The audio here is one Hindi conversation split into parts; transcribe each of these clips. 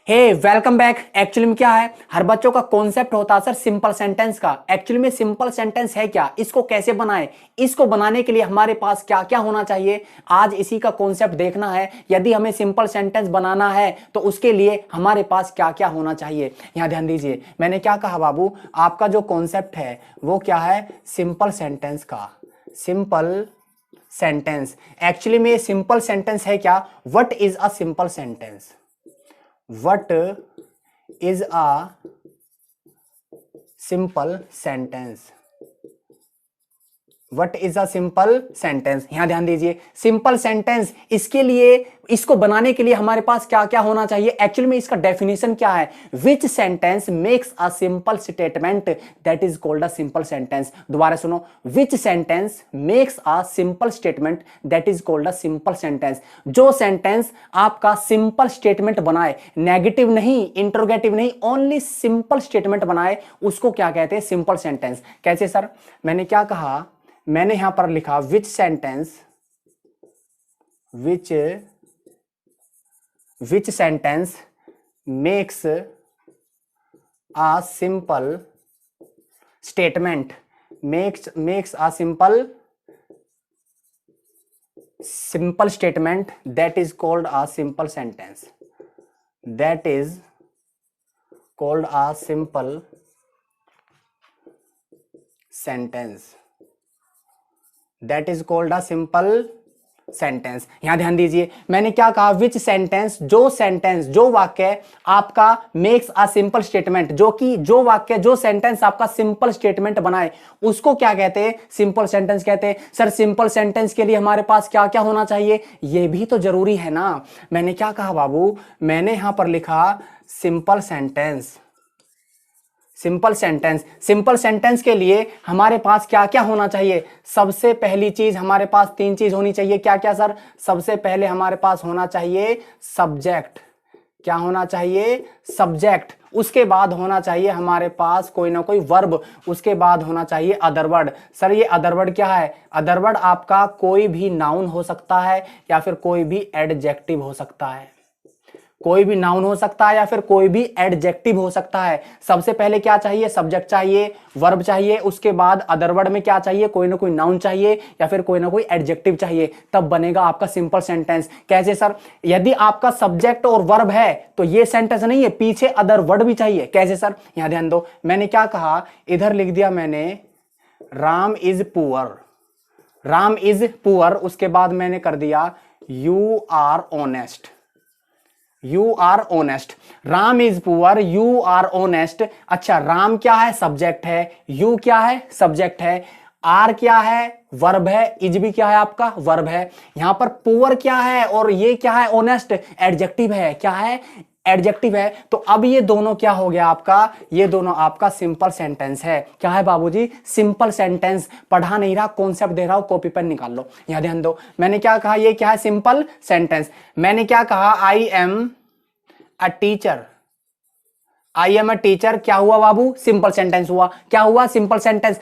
हे वेलकम बैक। एक्चुअली में क्या है, हर बच्चों का कॉन्सेप्ट होता है सर सिंपल सेंटेंस का। एक्चुअली में सिंपल सेंटेंस है क्या, इसको कैसे बनाएं, इसको बनाने के लिए हमारे पास क्या क्या होना चाहिए, आज इसी का कॉन्सेप्ट देखना है। यदि हमें सिंपल सेंटेंस बनाना है तो उसके लिए हमारे पास क्या क्या होना चाहिए। यहां ध्यान दीजिए, मैंने क्या कहा बाबू, आपका जो कॉन्सेप्ट है वो क्या है, सिंपल सेंटेंस का। सिंपल सेंटेंस, एक्चुअली में सिंपल सेंटेंस है क्या, what is a simple sentence. What is a simple sentence? What is a simple sentence. यहां ध्यान दीजिए, सिंपल सेंटेंस, इसके लिए, इसको बनाने के लिए हमारे पास क्या क्या होना चाहिए। एक्चुअली में इसका डेफिनेशन क्या है, विच sentence makes a simple statement that is called a simple sentence. दोबारा सुनो, विच sentence makes a simple statement that is called a simple sentence. जो सेंटेंस आपका सिंपल स्टेटमेंट बनाए, नेगेटिव नहीं, इंटरोगेटिव नहीं, ओनली सिंपल स्टेटमेंट बनाए, उसको क्या कहते हैं, सिंपल सेंटेंस। कैसे सर, मैंने क्या कहा, मैंने यहां पर लिखा विच sentence, which sentence makes a simple statement, makes a simple statement that is called a simple sentence, that is called a simple sentence, that is called a simple sentence. यहां ध्यान दीजिए, मैंने क्या कहा, विच सेंटेंस, जो वाक्य आपका मेक्स अ सिंपल स्टेटमेंट, जो वाक्य, जो सेंटेंस आपका सिंपल स्टेटमेंट बनाए, उसको क्या कहते हैं, सिंपल सेंटेंस कहते हैं। सर सिंपल सेंटेंस के लिए हमारे पास क्या क्या होना चाहिए, यह भी तो जरूरी है ना। मैंने क्या कहा बाबू, मैंने यहां पर लिखा simple sentence, simple sentence. Simple sentence के लिए हमारे पास क्या क्या होना चाहिए। सबसे पहली चीज हमारे पास तीन चीज होनी चाहिए। क्या क्या सर, सबसे पहले हमारे पास होना चाहिए सब्जेक्ट। क्या होना चाहिए, सब्जेक्ट। उसके बाद होना चाहिए हमारे पास कोई ना कोई वर्ब। उसके बाद होना चाहिए अदर वर्ड। सर ये अदर वर्ड क्या है, अदर वर्ड आपका कोई भी नाउन हो सकता है या फिर कोई भी एडजेक्टिव हो सकता है, कोई भी नाउन हो सकता है या फिर कोई भी एडजेक्टिव हो सकता है। सबसे पहले क्या चाहिए, सब्जेक्ट चाहिए, वर्ब चाहिए, उसके बाद अदर वर्ड में क्या चाहिए, कोई ना कोई नाउन चाहिए या फिर कोई ना कोई एडजेक्टिव चाहिए, तब बनेगा आपका सिंपल सेंटेंस। कैसे सर, यदि आपका सब्जेक्ट और वर्ब है तो ये सेंटेंस नहीं है, पीछे अदर वर्ड भी चाहिए। कैसे सर, यहां ध्यान दो, मैंने क्या कहा, इधर लिख दिया मैंने Ram is poor, Ram is poor, उसके बाद मैंने कर दिया you are honest, you are honest. Ram is poor, you are honest. अच्छा, राम क्या है, सब्जेक्ट है, यू क्या है, सब्जेक्ट है, आर क्या है, वर्ब है, इज भी क्या है, आपका वर्ब है। यहां पर पुअर क्या है और ये क्या है, ऑनेस्ट, एडजेक्टिव है। क्या है, एडजेक्टिव है। तो अब ये दोनों क्या हो गया आपका, ये दोनों आपका सिंपल सेंटेंस है। क्या है बाबूजी, सिंपल सेंटेंस। पढ़ा नहीं रहा, कॉन्सेप्ट दे रहा हूं, कॉपी पेन निकाल लो। यहां ध्यान दो, मैंने क्या कहा, ये क्या है, सिंपल सेंटेंस। मैंने क्या कहा, आई am a teacher, I am a teacher, क्या हुआ बाबू, सिंपल सेंटेंस हुआ। क्या हुआ, सिंपल सेंटेंस।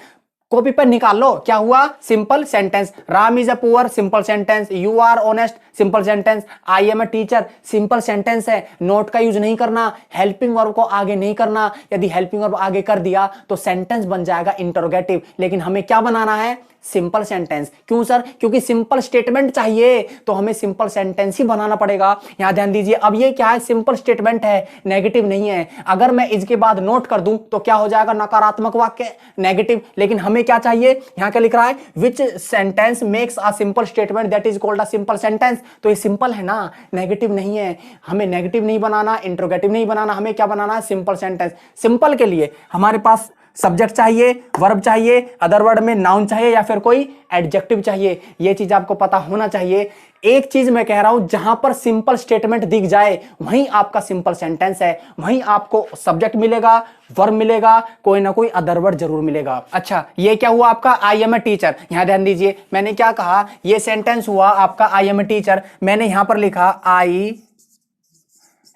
कॉपी पर निकाल लो, क्या हुआ, simple sentence. Ram is a poor, simple sentence. You are honest, simple sentence. I am a teacher, simple sentence है। नोट का यूज नहीं करना, हेल्पिंग वर्ब को आगे नहीं करना। यदि हेल्पिंग वर्ब आगे कर दिया तो सेंटेंस बन जाएगा इंटरोगेटिव, लेकिन हमें क्या बनाना है, सिंपल सेंटेंस। क्यों सर, क्योंकि सिंपल स्टेटमेंट चाहिए तो हमें सिंपल सेंटेंस ही बनाना पड़ेगा। यहां ध्यान दीजिए, अब ये क्या है, सिंपल स्टेटमेंट है, नेगेटिव नहीं है। अगर मैं इसके बाद नोट कर दूं तो क्या हो जाएगा, नकारात्मक वाक्य, नेगेटिव। लेकिन हमें क्या चाहिए, यहां क्या लिख रहा है, विच sentence makes a simple statement that is called a simple sentence. तो ये सिंपल है ना, नेगेटिव नहीं है। हमें नेगेटिव नहीं बनाना, इंट्रोगेटिव नहीं बनाना, हमें क्या बनाना है, सिंपल सेंटेंस। सिंपल के लिए हमारे पास सब्जेक्ट चाहिए, वर्ब चाहिए, अदर वर्ड में नाउन चाहिए या फिर कोई एडजेक्टिव चाहिए। यह चीज आपको पता होना चाहिए। एक चीज मैं कह रहा हूं, जहां पर सिंपल स्टेटमेंट दिख जाए वहीं आपका सिंपल सेंटेंस है, वहीं आपको सब्जेक्ट मिलेगा, वर्ब मिलेगा, कोई ना कोई अदर वर्ड जरूर मिलेगा। अच्छा, ये क्या हुआ आपका, आई एम अ टीचर। यहां ध्यान दीजिए, मैंने क्या कहा, ये सेंटेंस हुआ आपका आई एम अ टीचर। मैंने यहां पर लिखा I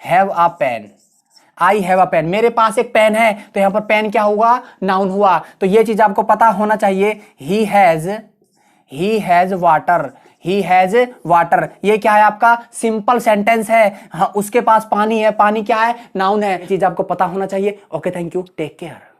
have a pen, I have a pen, मेरे पास एक पेन है। तो यहां पर पेन क्या हुआ, नाउन हुआ। तो यह चीज आपको पता होना चाहिए। He has water, he has water, ये क्या है आपका सिंपल सेंटेंस है। हाँ, उसके पास पानी है, पानी क्या है, नाउन है। चीज आपको पता होना चाहिए। Okay, thank you, take care.